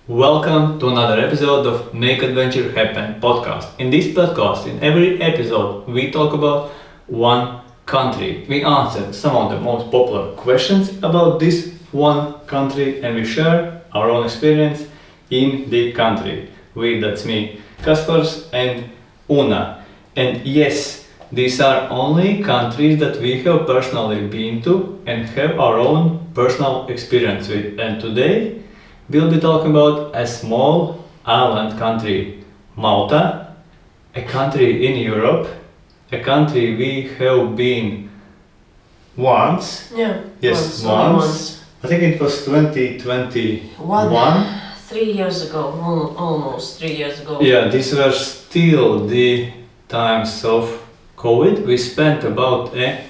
Welcome to another episode of Make Adventure Happen podcast. In this podcast, in every episode, we talk about one country. We answer some of the most popular questions about this one country and we share our own experience in the country. That's me, Kaspars and Una. And yes, these are only countries that we have personally been to and have our own personal experience with. And today, we'll be talking about a small island country, Malta, a country in Europe, a country we have been once. Yeah. Yes, once. I think it was 2021. 3 years ago, almost 3 years ago. Yeah, these were still the times of COVID. We spent about a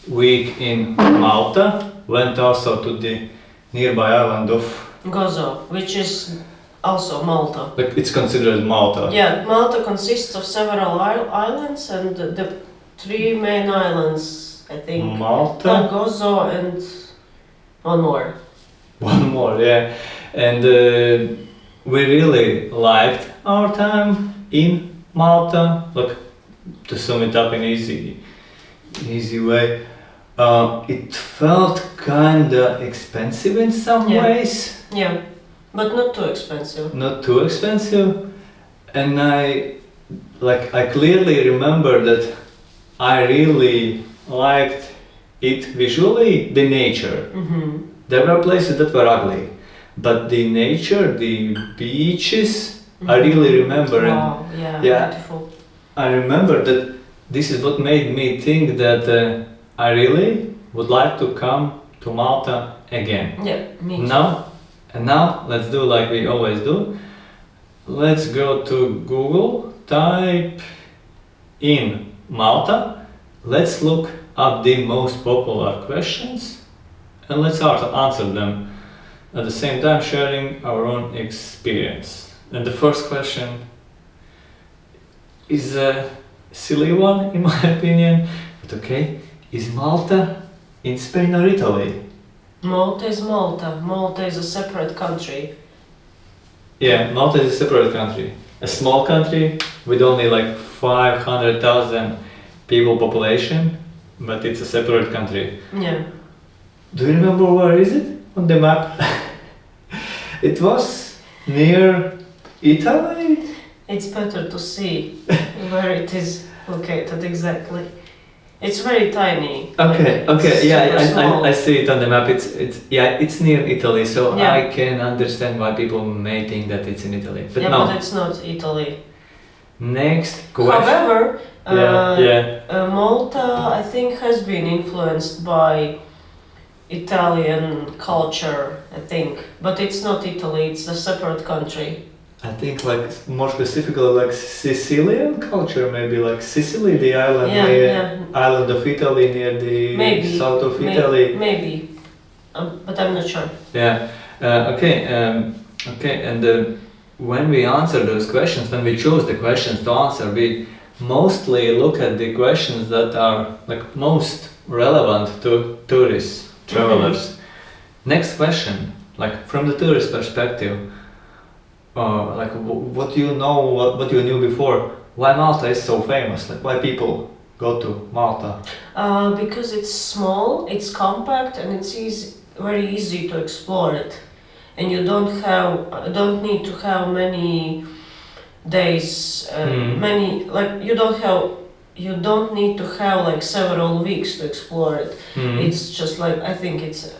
week in Malta, went also to the nearby island of Gozo, which is also Malta. like it's considered Malta. Yeah, Malta consists of several islands and the three main islands, I think. Malta. Gozo and one more. One more, yeah. And we really liked our time in Malta. Look, to sum it up in easy way, it felt kinda expensive in some ways. Yeah, but not too expensive. Not too expensive, and I clearly remember that I really liked it visually, the nature. Mm-hmm. There were places that were ugly, but the nature, the beaches, I really remember. Wow, yeah, beautiful. I remember that this is what made me think that I really would like to come to Malta again. Yeah, me too. Now let's do like we always do. Let's go to Google, type in Malta. Let's look up the most popular questions and let's answer them at the same time sharing our own experience. And the first question is a silly one in my opinion, but okay. Is Malta in Spain or Italy? Malta is Malta. Malta is a separate country. Yeah, Malta is a separate country. A small country with only like 500,000 people population, but it's a separate country. Yeah. Do you remember where is it on the map? It was near Italy? It's better to see where it is located exactly. It's very tiny. Okay, It's yeah, super small. I see it on the map. It's near Italy, so Yeah. I can understand why people may think that it's in Italy. But Yeah, no. but it's not Italy. Next question. However, Malta, I think, has been influenced by Italian culture, I think. But it's not Italy, it's a separate country. I think like more specifically like Sicilian culture, maybe like Sicily, the island island of Italy near the south of Italy. Maybe, but I'm not sure. Yeah. Okay. And when we answer those questions, when we choose the questions to answer, we mostly look at the questions that are like most relevant to tourists, travelers. Next question, like from the tourist perspective. Like what you know, what you knew before, why Malta is so famous, like why people go to Malta? Because it's small, it's compact, and it's very easy to explore it, and you don't need to have many days, you don't need to have like several weeks to explore it. It's just like, I think it's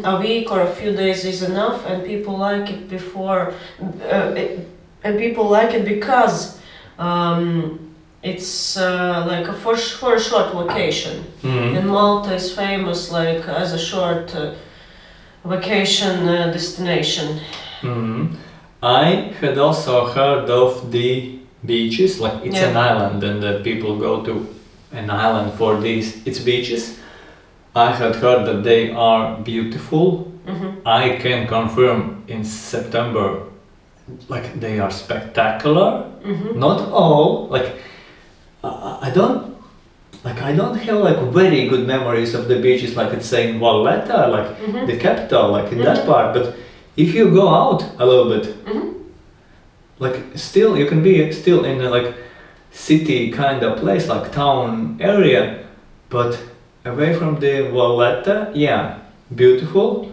a week or a few days is enough, and people like it because it's like for a short vacation. And Malta is famous like as a short vacation destination. I had also heard of the beaches, like it's an island and people go to an island for its beaches. I had heard that they are beautiful. I can confirm in September, like they are spectacular. Not all, like I don't have like very good memories of the beaches, like it's say in Valletta, like the capital, like in that part. But if you go out a little bit, Mm-hmm. like still you can be still in a like city kind of place, like town area, but away from the Valletta, yeah, beautiful.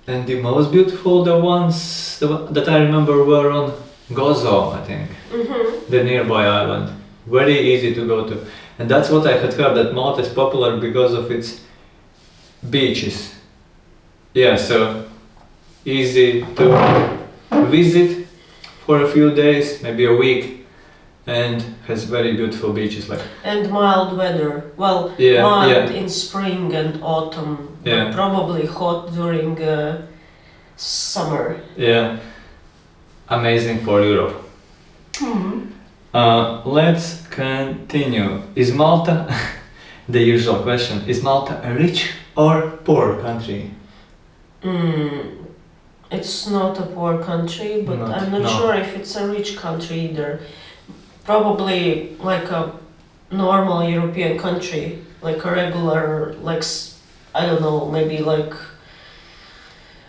And the most beautiful, that I remember were on Gozo, I think, Mm-hmm. the nearby island. Very easy to go to. And that's what I had heard, that Malta is popular because of its beaches. Yeah, so easy to visit for a few days, maybe a week, and has very beautiful beaches. Like And mild weather. Well, yeah, mild yeah, in spring and autumn, Yeah. but probably hot during summer. yeah, amazing for Europe. Mm-hmm. Let's continue. Is Malta, the usual question, is Malta a rich or poor country? It's not a poor country, but I'm not No. sure if it's a rich country either. Probably like a normal European country, like a regular, I don't know, maybe like,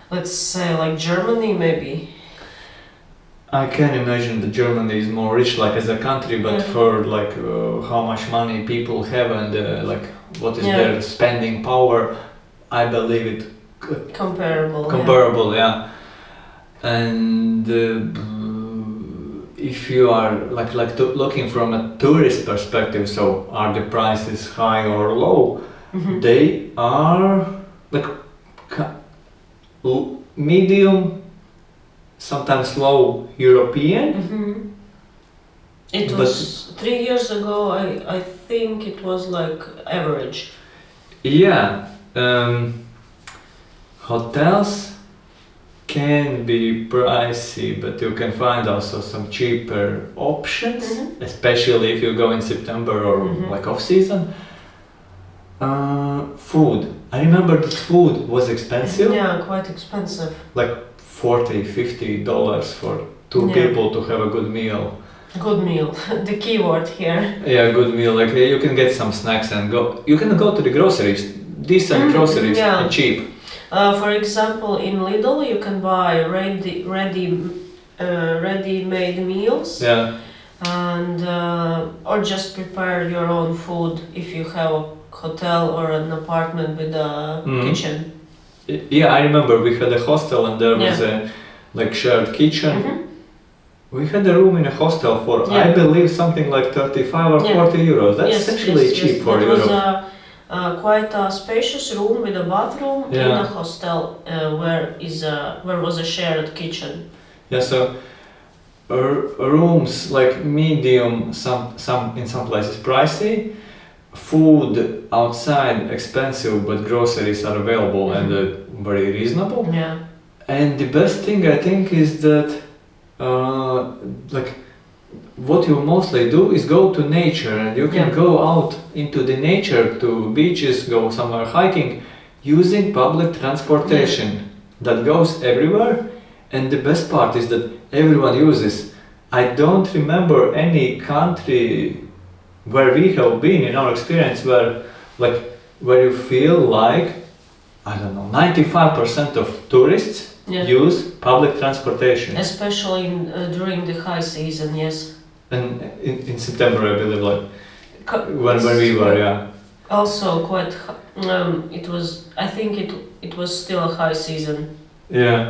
let's say like Germany, maybe. I can imagine that Germany is more rich, like as a country, but Yeah. for like how much money people have and like what is Yeah. their spending power, I believe it Comparable. yeah. And if you are looking from a tourist perspective, so are the prices high or low? Mm-hmm. They are like medium, sometimes low European. Mm-hmm. It was 3 years ago. I think it was like average. Yeah, hotels can be pricey, but you can find also some cheaper options, Mhm. especially if you go in September or Mhm. like off season. Food. I remember that food was expensive, Yeah, quite expensive. like $40-50 for two Yeah. people to have a good meal. Good meal, the keyword here. Yeah, good meal. Like you can get some snacks and go. You can go to the groceries, decent Mhm, groceries, yeah. and cheap. For example, in Lidl, you can buy ready-made meals, Yeah, and or just prepare your own food if you have a hotel or an apartment with a Mhm. kitchen. Yeah. I remember we had a hostel and there was a like shared kitchen. Mhm. We had a room in a hostel for I Yeah. believe something like 35 or Yeah. 40 euros. That's Yes, actually yes, cheap yes. for That Europe. was quite a spacious room with a bathroom in Yeah. a hostel where was a shared kitchen. Yeah, so rooms like medium, some in some places pricey. Food outside expensive, but groceries are available and very reasonable. Yeah. And the best thing I think is that like what you mostly do is go to nature, and you can Yeah. go out into the nature to beaches, go somewhere hiking using public transportation that goes everywhere. And the best part is that everyone uses. I don't remember any country where we have been in our experience where you feel like, I don't know, 95% of tourists Yeah. use public transportation. Especially during the high season, yes. And in September, I believe, like when It's we were, yeah. Also quite. It was. I think it was still a high season. Yeah.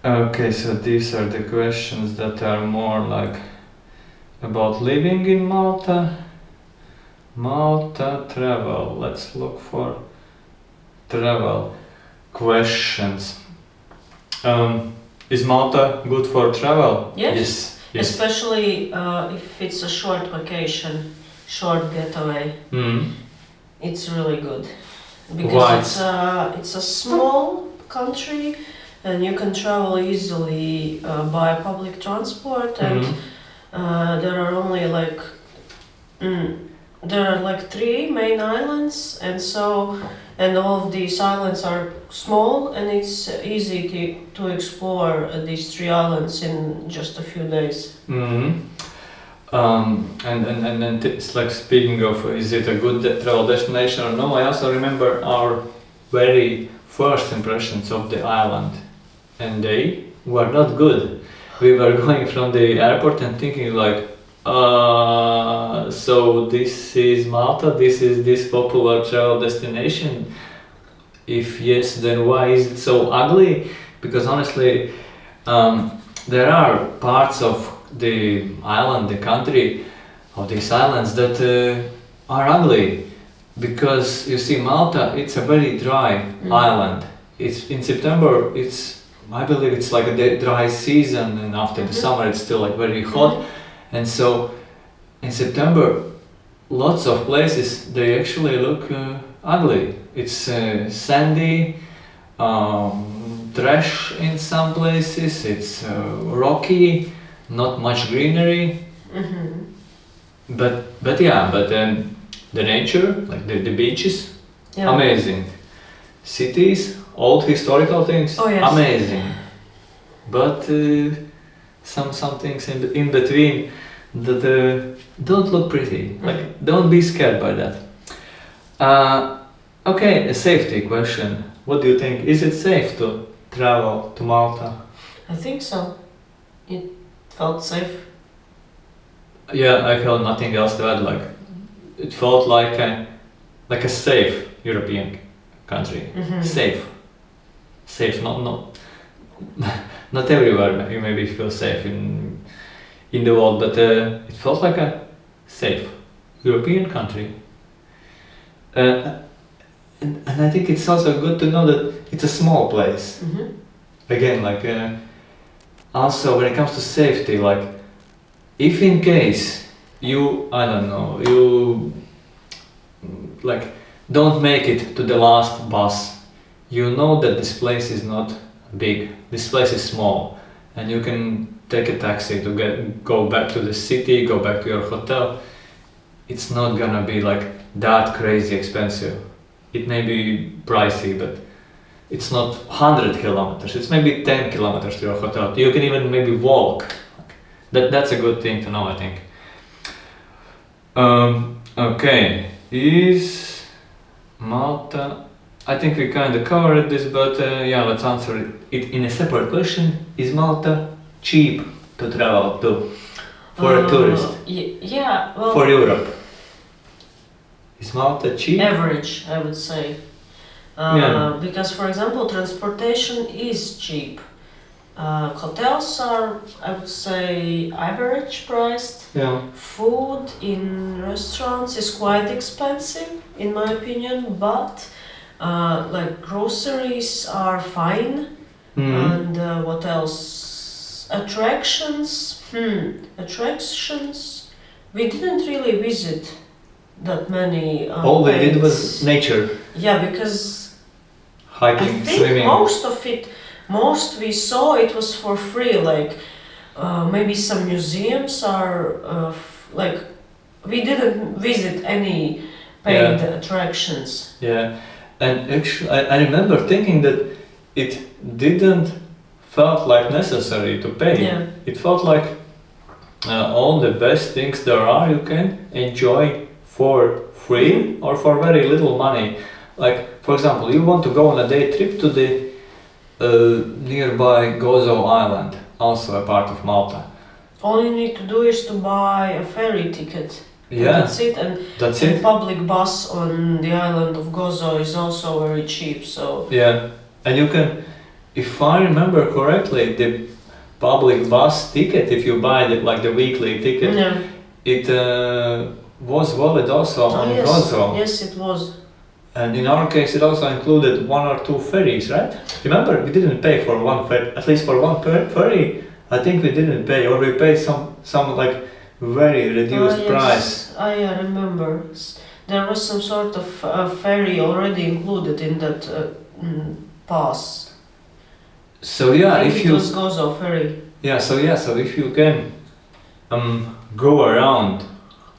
Okay, so these are the questions that are more like about living in Malta. Malta travel. Let's look for travel questions. Is Malta good for travel? Yes. Yes. Especially if it's a short vacation, short getaway. It's really good because Why? it's a small country and you can travel easily by public transport and there are only there are like 3 main islands and all of these islands are small and it's easy to explore these 3 islands in just a few days. And it's like, speaking of, is it a good travel destination or no? I also remember our very first impressions of the island. and they were not good. We were going from the airport and thinking like, so this is Malta, this is this popular travel destination. If yes, then why is it so ugly? Because honestly, there are parts of the island, the country, of these islands that are ugly. Because you see, Malta, it's a very dry island. It's in September. I believe it's like a dry season, and after the summer, it's still like very hot. And so, in September, lots of places they actually look ugly. It's sandy, trash in some places. It's rocky, not much greenery. But the nature, like the beaches, amazing. Cities, old historical things, amazing. But some things in between that don't look pretty. Like, don't be scared by that. Okay, a safety question. What do you think? Is it safe to travel to Malta? I think so. It felt safe. Yeah, I felt nothing else to add. Like, it felt like a safe European country. Safe. Not everywhere. You maybe feel safe in the world, but it felt like a safe European country. And I think it's also good to know that it's a small place. Again, like also when it comes to safety, like if in case you like don't make it to the last bus, you know that this place is not big. This place is small, and you can take a taxi to go back to the city, go back to your hotel. It's not gonna be like that crazy expensive. It may be pricey, but it's not 100 kilometers. It's maybe 10 kilometers to your hotel. You can even maybe walk. That's a good thing to know, I think. Okay, is Malta? I think we kind of covered this, but let's answer it in a separate question. Is Malta cheap to travel to for a tourist? Yeah, well, for Europe. Is Malta cheap? Average, I would say. Because, for example, transportation is cheap. Hotels are, I would say, average priced. Yeah. Food in restaurants is quite expensive, in my opinion, but like groceries are fine. And what else? Attractions. Attractions. We didn't really visit that many. All we did was nature. Yeah, because hiking, I think swimming. most we saw it was for free. Like maybe some museums are like we didn't visit any paid attractions. Yeah, and actually, I remember thinking that it didn't felt like necessary to pay. Yeah. It felt like all the best things there are you can enjoy for free or for very little money. Like, for example, you want to go on a day trip to the nearby Gozo island, also a part of Malta. All you need to do is to buy a ferry ticket. Yeah, that's it. And that's the it. public bus on the island of Gozo is also very cheap. So yeah, and you can, if I remember correctly, the public bus ticket, if you buy it like the weekly ticket, it was valid also on Gozo. Yes, it was. And in our case, it also included 1 or 2 ferries, right? Remember, we didn't pay for one ferry, at least for one ferry. I think we didn't pay, or we paid some like very reduced price. I remember. There was some sort of ferry already included in that pass. So yeah, it was Gozo ferry. Yeah, so if you can go around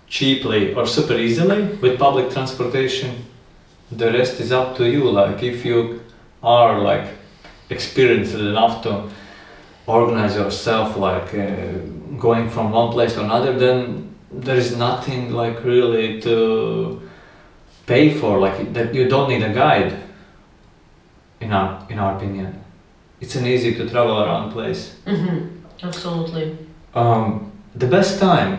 cheaply or super easily with public transportation, the rest is up to you. Like, if you are like experienced enough to organize yourself, like going from one place to another, then there is nothing like really to pay for. Like that, you don't need a guide. In our opinion. it's an easy to travel around place. Absolutely. The best time.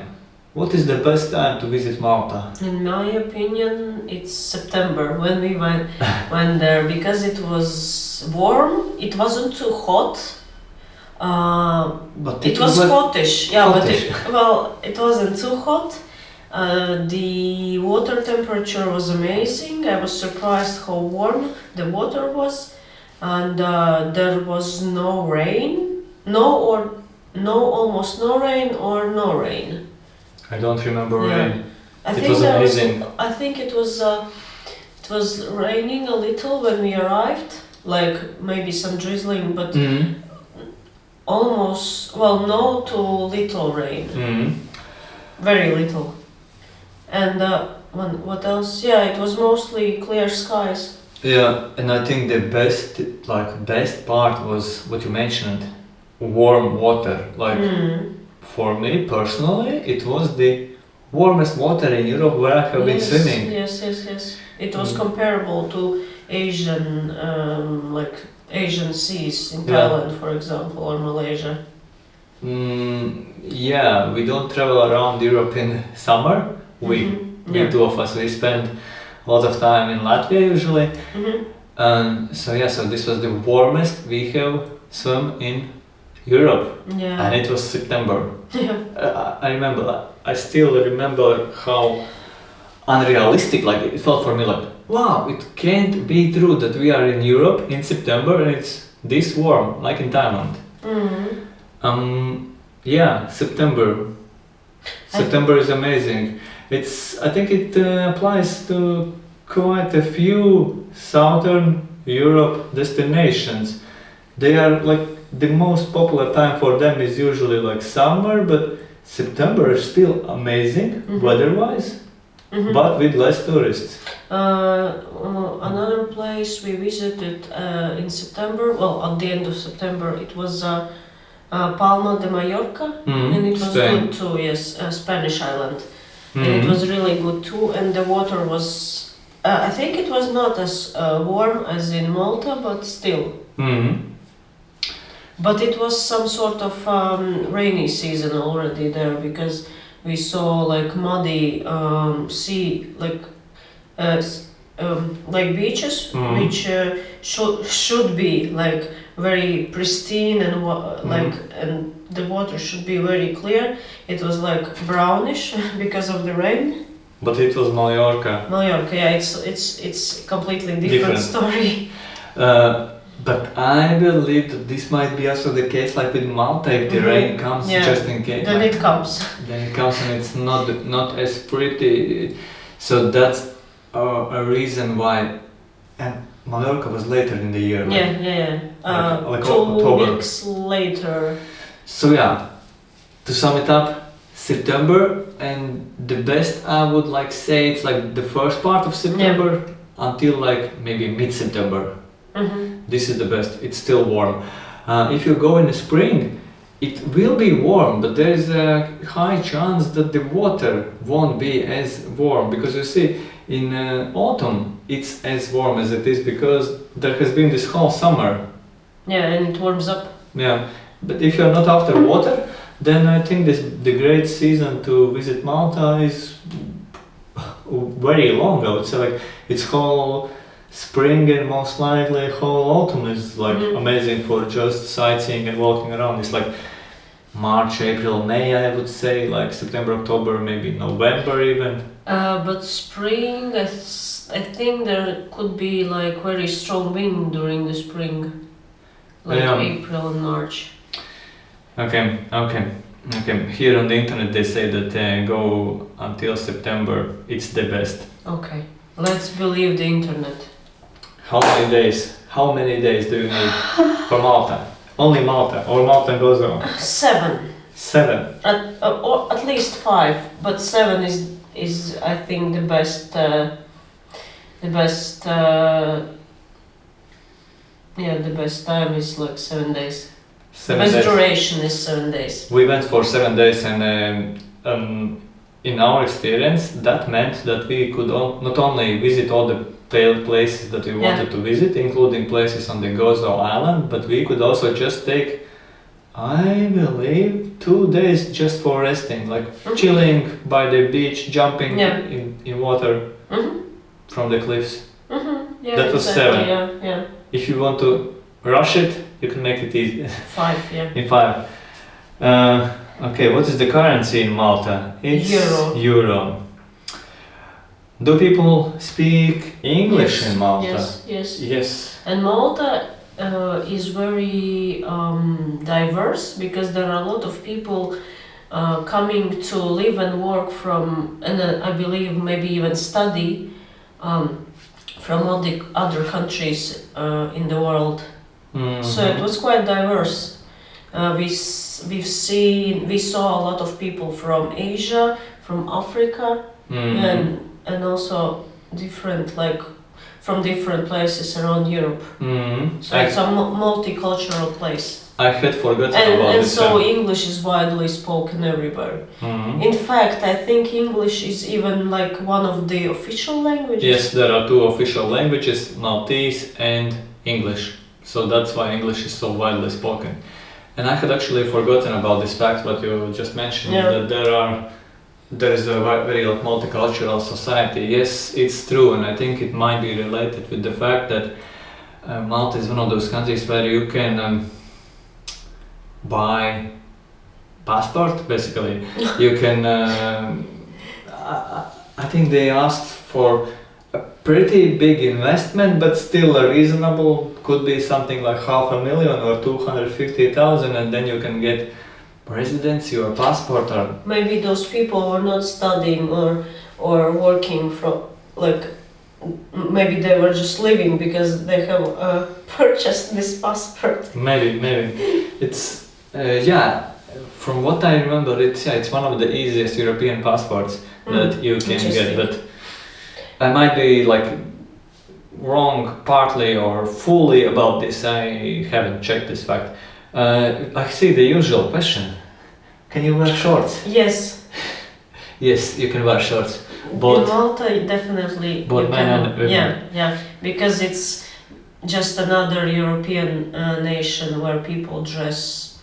What is the best time to visit Malta? In my opinion, it's September when we went there because it was warm. It wasn't too hot. But It was Scottish, yeah, Scottish. but it wasn't too hot. The water temperature was amazing. I was surprised how warm the water was, and there was no rain, almost no rain or no rain. I don't remember Yeah. rain. I It think was there amazing. I think it was raining a little when we arrived, like maybe some drizzling, but almost no to little rain, very little. And what else? Yeah, it was mostly clear skies. Yeah, and I think the best part was what you mentioned, warm water. Like for me personally, it was the warmest water in Europe where I have been swimming. Yes. It was comparable to Asian seas in Thailand, for example, or Malaysia. Yeah, we don't travel around Europe in summer. We two of us, we spend a lot of time in Latvia usually. So this was the warmest we have swum in Europe, and it was September. I still remember how unrealistic, like it felt for me, like wow, it can't be true that we are in Europe in September and it's this warm, like in Thailand. September is amazing. I think it applies to quite a few southern Europe destinations. They are like the most popular time for them is usually like summer, but September is still amazing weather-wise, but with less tourists. Another place we visited in September, at the end of September, it was Palma de Mallorca, and it was Spain. good too. Yes, Spanish island, and it was really good too. And the water was, I think it was not as warm as in Malta, but still. But it was some sort of rainy season already there because we saw like muddy sea, like beaches, which should be like very pristine and and the water should be very clear. It was like brownish because of the rain. But it was Mallorca. Mallorca, yeah, it's completely different story. But I believe that this might be also the case like with Malta, if the rain comes just in case. Then it comes. Then it comes and it's not as pretty. So that's a reason why. And Mallorca was later in the year. Like 2 October. weeks later. So yeah, to sum it up, September, and the best I would like say it's like the first part of September until like maybe mid-September. This is the best. It's still warm. If you go in the spring, it will be warm, but there is a high chance that the water won't be as warm because you see, in autumn it's as warm as it is because there has been this whole summer. Yeah, and it warms up. Yeah, but if you're not after water, then I think the great season to visit Malta is very long. I would say like it's whole spring and most likely whole autumn is like amazing for just sightseeing and walking around. It's like March, April, May, I would say, like September, October, maybe November even. But spring, I think there could be like very strong wind during the spring, like April and March. Okay. Here on the internet they say that go until September, it's the best. Okay, let's believe the internet. How many days do you need for Malta? Only Malta or Malta and Gozo? 7. 7. Or at least 5, but 7 is I think the best. The best time is like 7 days. The best duration is 7 days. We went for 7 days, and in our experience, that meant that we could not only visit all the detailed places that we wanted to visit, including places on the Gozo island, but we could also just take, I believe, 2 days just for resting, like chilling by the beach, jumping in water from the cliffs. Yeah, that was exactly. 7. Yeah. If you want to rush it, you can make it easy. 5, yeah. In 5. Okay, what is the currency in Malta? It's Euro. Do people speak English in Malta? Yes. And Malta is very diverse because there are a lot of people coming to live and work from, and I believe maybe even study from all the other countries in the world. So it was quite diverse. We saw a lot of people from Asia, from Africa, and also different, like from different places around Europe. So it's a multicultural place. I had forgotten about and this. So English is widely spoken everywhere. In fact, I think English is even like one of the official languages. Yes, there are 2 official languages, Maltese and English. So that's why English is so widely spoken. And I had actually forgotten about this fact, what you just mentioned, that there is a very multicultural society. Yes, it's true, and I think it might be related with the fact that Malta is one of those countries where you can buy passport, basically. You can, I think they asked for a pretty big investment, but still a reasonable, could be something like 500,000 or 250,000, and then you can get residency or passport. Or maybe those people are not studying or working from, like, maybe they were just living because they have purchased this passport. Maybe it's from what I remember, it's one of the easiest European passports that you can get, but I might be like wrong partly or fully about this. I haven't checked this fact. I see the usual question. Can you wear shorts? Yes. Yes, you can wear shorts. In Malta, definitely. Both men and women. Yeah, because it's just another European nation where people dress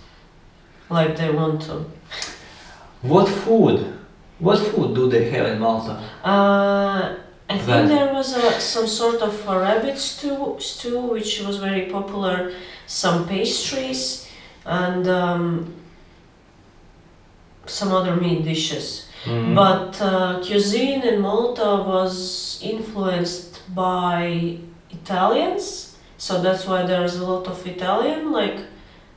like they want to. What food do they have in Malta? I think there was some sort of a rabbit stew, which was very popular. Some pastries and some other meat dishes. But cuisine in Malta was influenced by Italians, so that's why there's a lot of Italian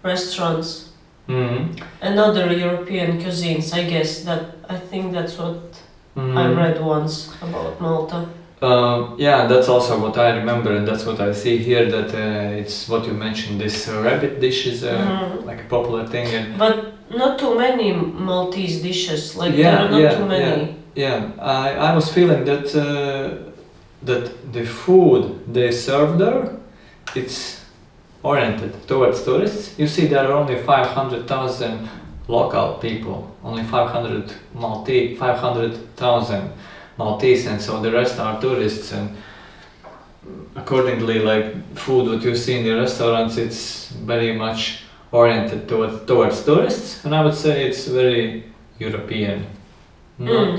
restaurants and other European cuisines. I think that's what I read once about Malta. Yeah, that's also what I remember, and that's what I see here. That it's what you mentioned. This rabbit dish is like a popular thing, but not too many Maltese dishes. There are not too many. Yeah. I was feeling that that the food they serve there, it's oriented towards tourists. You see, there are only 500,000 local people, only 500,000 Maltese, and so the rest are tourists, and accordingly, food what you see in the restaurants, it's very much oriented towards tourists, and I would say it's very European, not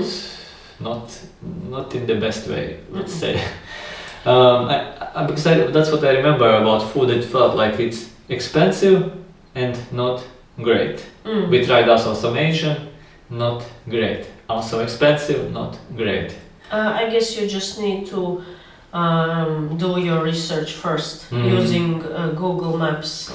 in the best way, let's say. Because that's what I remember about food. It felt like it's expensive and not great. We tried also some Asian, not great. Also expensive, not great. I guess you just need to do your research first using Google Maps.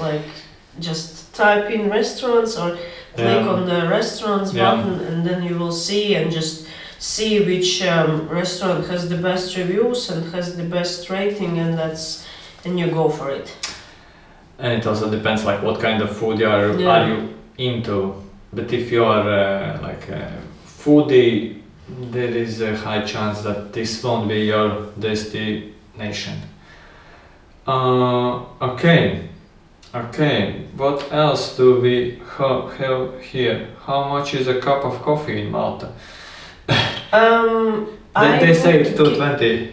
Just type in restaurants or click on the restaurants button, and then you will see and just see which restaurant has the best reviews and has the best rating, and you go for it. And it also depends what kind of food are you into. But if you are a foodie, there is a high chance that this won't be your destination. Okay. What else do we have here? How much is a cup of coffee in Malta? They say it's 2.20.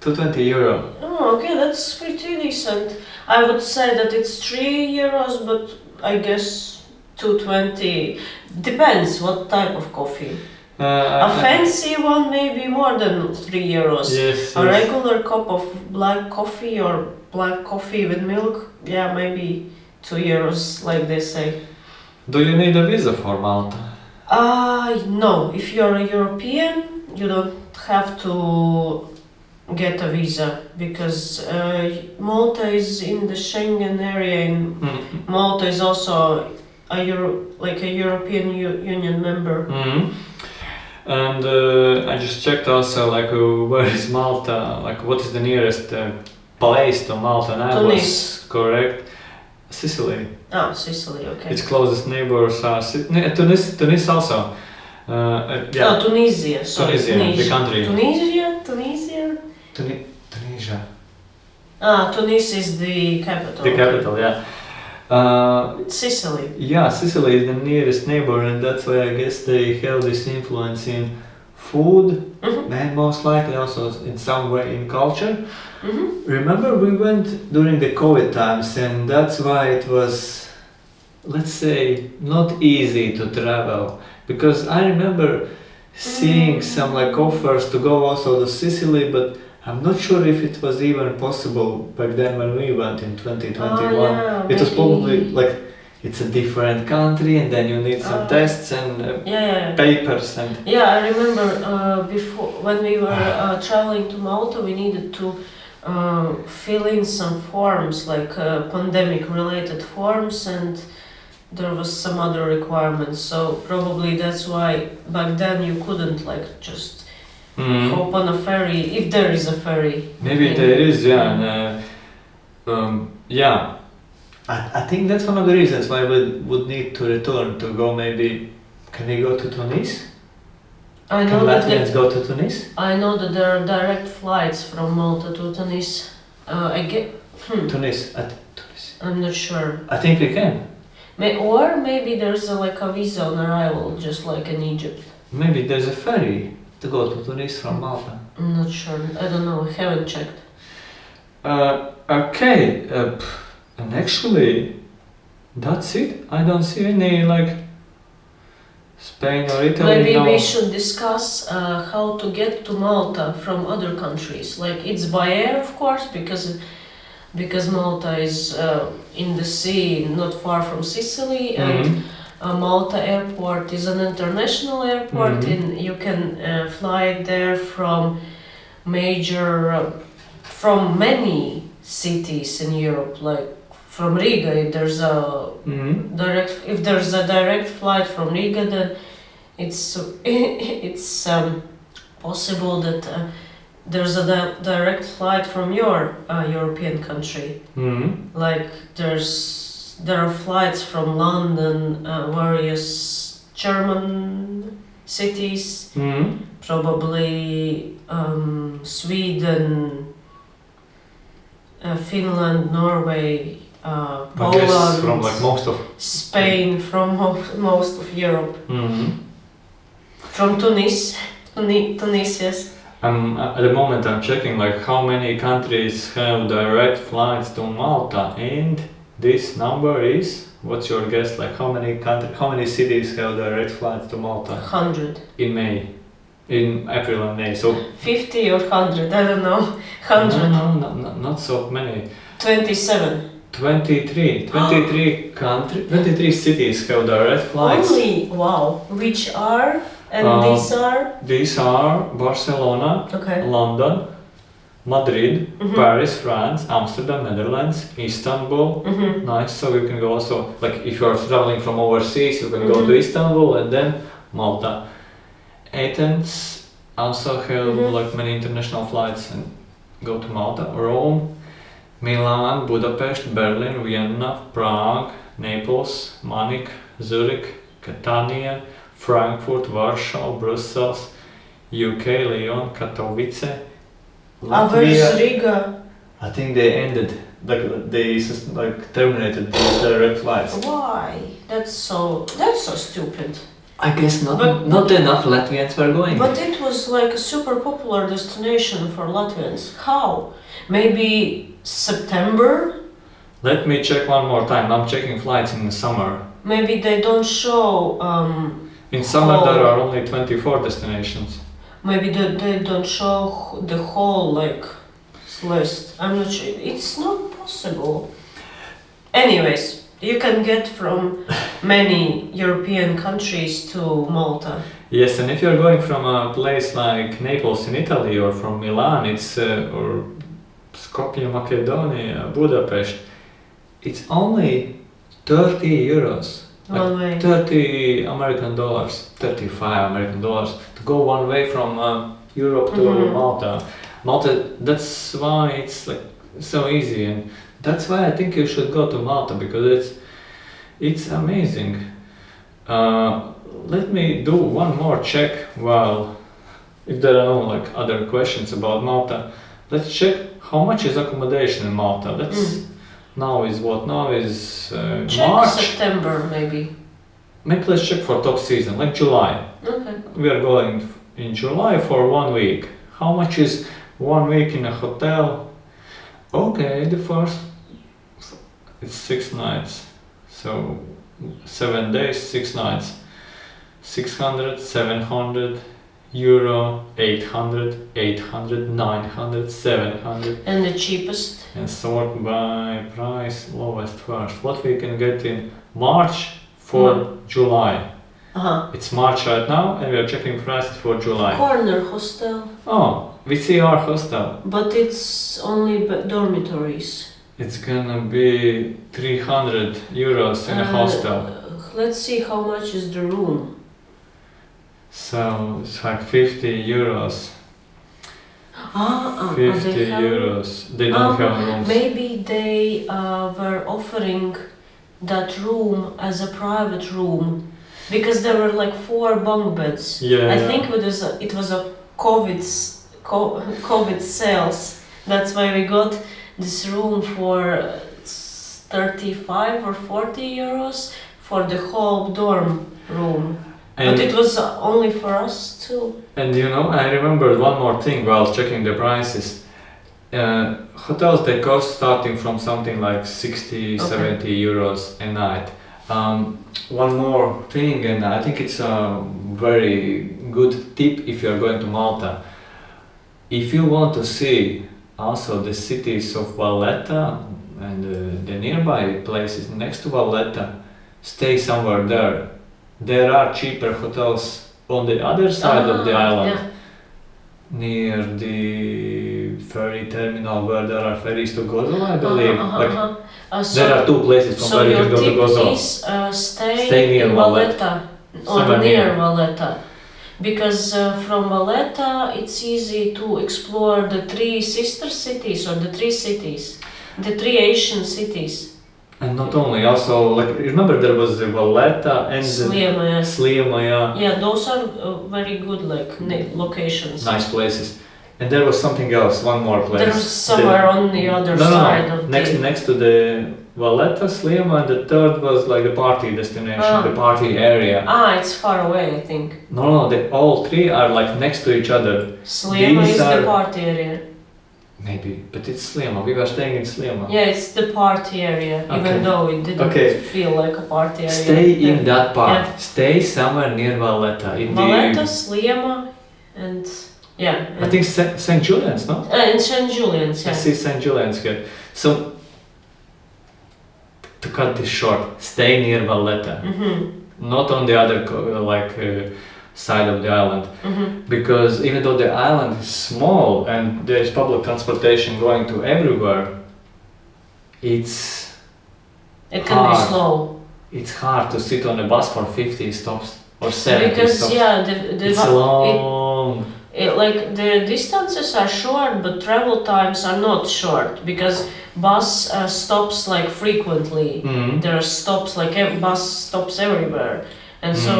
220 euro. Oh, okay, that's pretty decent. I would say that it's 3 euros, but I guess 220 depends what type of coffee. A fancy one maybe more than 3 euros. Yes. A regular cup of black coffee or black coffee with milk, yeah, maybe 2 euros, like they say. Do you need a visa for Malta? No. If you're a European, you don't have to get a visa because Malta is in the Schengen area, and Malta is also a European Union member. And I just checked also where is Malta, what is the nearest place to Malta, and I was correct. Sicily. Ah, Sicily, okay. Its closest neighbors are Tunis also. Yeah. Oh, Tunisia, sorry. Tunisia, the country. Tunisia? Tunisia. Tunis is the capital. The capital, yeah. Sicily. Yeah, Sicily is the nearest neighbor, and that's why I guess they have this influence in food, and most likely also in some way in culture. Remember, we went during the COVID times, and that's why it was, let's say, not easy to travel, because I remember seeing some offers to go also to Sicily, but I'm not sure if it was even possible back then when we went in 2021. Yeah, it was probably it's a different country, and then you need some tests and papers and. Yeah, I remember before when we were traveling to Malta, we needed to fill in some forms, pandemic-related forms, and there was some other requirements. So probably that's why back then you couldn't just hop on a ferry, if there is a ferry. Maybe there is, yeah. And, yeah. I think that's one of the reasons why we would need to return to go maybe. Can we go to Tunis? Can Latvians go to Tunis? I know that there are direct flights from Malta to Tunis. Tunis. I'm not sure. I think we can. Or maybe there's a visa on arrival, just like in Egypt. Maybe there's a ferry to go to Tunis from Malta. I'm not sure. I don't know. I haven't checked. Okay. And actually, that's it. I don't see any Spain or Italy. Maybe we should discuss how to get to Malta from other countries. It's by air, of course, because Malta is in the sea, not far from Sicily, and Malta airport is an international airport, and you can fly there from many cities in Europe, from Riga. If there's a direct flight from Riga, then it's possible that there's a direct flight from your European country. There are flights from London, various German cities, probably Sweden, Finland, Norway, Poland, from most of Spain, from most of Europe. From Tunis, yes. At the moment I'm checking how many countries have direct flights to Malta, and this number is, what's your guess, how many cities have direct flights to Malta? 100. In April and May, so 50 or 100, I don't know. 100. No, not so many. 27. 23 cities have direct flights. Only? Wow. Which are? And these are? These are Barcelona, London, Madrid, Paris, France, Amsterdam, Netherlands, Istanbul. Nice, so you can go also, if you are traveling from overseas, you can go to Istanbul and then Malta. Athens also have many international flights and go to Malta. Rome, Milan, Budapest, Berlin, Vienna, Prague, Naples, Munich, Zurich, Catania, Frankfurt, Warsaw, Brussels, UK, Lyon, Katowice, Latvia. Where's Riga? I think they ended, they terminated these direct flights. Why? That's so stupid. I guess But- not enough Latvians were going. But it was like a super popular destination for Latvians. How? Maybe September? Let me check one more time. I'm checking flights in the summer. Maybe they don't show. In summer Oh. there are only 24 destinations. Maybe they don't show the whole like list. I'm not sure. It's not possible. Anyways, you can get from many European countries to Malta. Yes, and if you're going from a place like Naples in Italy or from Milan, it's or Skopje, Macedonia, Budapest, it's only 30 euros. One way. 30 American dollars, 35 American dollars to go one way from Europe to Mhm. Malta. Malta, that's why it's like so easy, and that's why I think you should go to Malta because it's amazing. Let me do one more check. Well, if there are no like other questions about Malta, let's check how much is accommodation in Malta. Let's now is what now is Check March. September maybe. Maybe let's check for top season, like July. Okay. We are going in July for 1 week. How much is 1 week in a hotel? Okay, the first it's 6 nights, so 7 days, 6 nights. 600, 700 euro, 800, 800, 900, 700. And the cheapest? And sort by price lowest first. What we can get in March for July. Uh-huh. It's March right now and we are checking prices for July. Corner hostel. Oh, we see our hostel. But it's only dormitories. It's gonna be 300 euros in a hostel. Let's see how much is the room. So it's like 50 euros. 50 they have- euros. They don't have rooms. Maybe they were offering that room as a private room because there were like 4 bunk beds. Yeah. I think it was a COVID sales. That's why we got this room for 35 or 40 euros for the whole dorm room. And, But it was only for us too. and you know, I remembered one more thing while checking the prices. Hotels, they cost starting from something like 60, 70 euros a night. One more thing, and I think it's a very good tip if you're going to Malta. If you want to see also the cities of Valletta and the nearby places next to Valletta, stay somewhere there. There are cheaper hotels on the other side of the island, near the ferry terminal where there are ferries to Gozo, I believe. There are 2 places from where you can go to Gozo. So Stay near in Valletta or Somewhere near near. Valletta, because from Valletta it's easy to explore the 3 sister cities or the 3 cities, the 3 Asian cities. And not only, also, like, remember there was the Valletta and Sliema. Sliema, Yeah, those are very good like locations. nice places. And there was something else, one more place. There's somewhere on the other side of next to the Valletta, Sliema, and the third was like the party destination, the party area. It's far away, I think. No, all 3 are like next to each other. Sliema These is are- the party area. Maybe, but it's Sliema. We were staying in Sliema. Yeah, it's the party area, Okay. even though it didn't Okay. feel like a party area. Stay in that part. Yeah. Stay somewhere near Valletta. In Valletta, Sliema, and I think St. Julian's, no? and St. Julian's. I Yeah. see St. Julian's here. So, to cut this short, stay near Valletta. Not on the other side of the island. Because even though the island is small and there is public transportation going to everywhere, It can be slow. It's hard to sit on a bus for 50 stops or 70 Because stops. the long. like the distances are short, but travel times are not short because bus stops like frequently. There are stops like bus stops everywhere, and so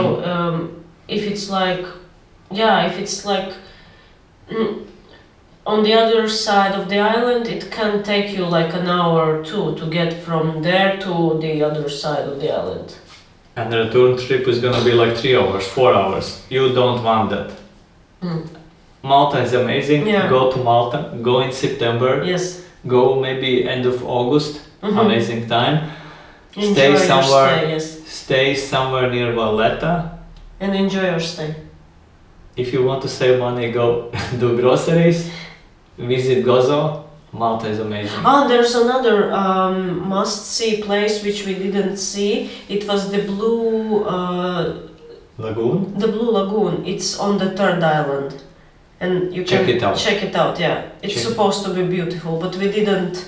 if it's like on the other side of the island, it can take you like an hour or 2 to get from there to the other side of the island. And the return trip is gonna be like 3 hours, 4 hours. You don't want that. Mm. Malta is amazing. Yeah. Go to Malta. Go in September. Yes. Go maybe end of August. Mhm. Amazing time. Enjoy Stay your somewhere. stay, yes. Stay somewhere near Valletta. And enjoy your stay. If you want to save money, go do groceries. Visit Gozo. Malta is amazing. Ah, there's another must-see place which we didn't see. It was the Blue Lagoon. the Blue Lagoon. It's on the third island, and you Check can it out. check it out. Yeah, it's Check it. supposed to be beautiful, but we didn't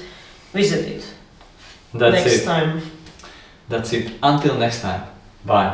visit it. That's Next it. time. That's it. Until next time. Bye.